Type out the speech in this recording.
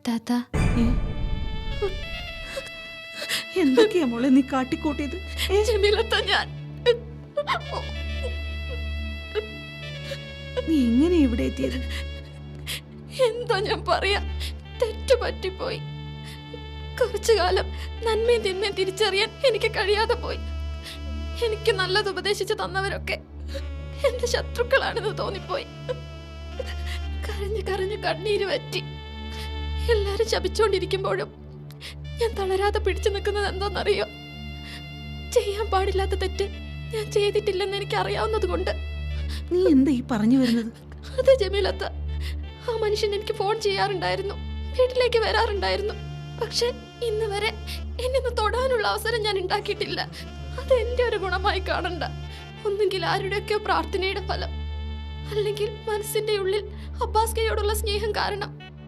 താത്ത, എന്തൊക്കെയാ മോളെ നീ കാട്ടിക്കൂട്ടിയത്? ജമീലത്ത, ഞാൻ നീ എങ്ങനെ ഇവിടെ എത്തിയത്? എന്താ ഞാൻ പറയാ, തെറ്റു പറ്റിപ്പോയി. കുറച്ചു കാലം നന്മയും തിന്മയും തിരിച്ചറിയാൻ എനിക്ക് കഴിയാതെ പോയി. എനിക്ക് നല്ലത് ഉപദേശിച്ചു തന്നവരൊക്കെ എന്റെ ശത്രുക്കളാണെന്ന് തോന്നിപ്പോയി. കരഞ്ഞു കരഞ്ഞു കണ്ണീര് പറ്റി. എല്ലാരും ശപിച്ചുകൊണ്ടിരിക്കുമ്പോഴും ഞാൻ തളരാതെ പിടിച്ചു നിൽക്കുന്നത് എന്താണെന്നറിയോ? ചെയ്യാൻ പാടില്ലാത്ത തെറ്റ് ഞാൻ ചെയ്തിട്ടില്ലെന്ന് എനിക്ക് അറിയാവുന്നത് കൊണ്ട്. നീ എന്താ ഈ പറഞ്ഞു വരുന്നത്? അതെ ജമീലത്ത, ആ മനുഷ്യൻ എനിക്ക് ഫോൺ ചെയ്യാറുണ്ടായിരുന്നു, വീട്ടിലേക്ക് വരാറുണ്ടായിരുന്നു. പക്ഷെ ഇന്ന് വരെ എന്നെ ഒന്ന് തൊടാനുള്ള അവസരം ഞാൻ ഉണ്ടാക്കിയിട്ടില്ല. അത് എന്റെ ഒരു ഗുണമായി കാണണ്ട. ഒന്നുകിൽ ആരുടെയൊക്കെയോ പ്രാർത്ഥനയുടെ ഫലം, അല്ലെങ്കിൽ മനസ്സിന്റെ ഉള്ളിൽ അബ്ബാസ് കയോടുള്ള സ്നേഹം കാരണം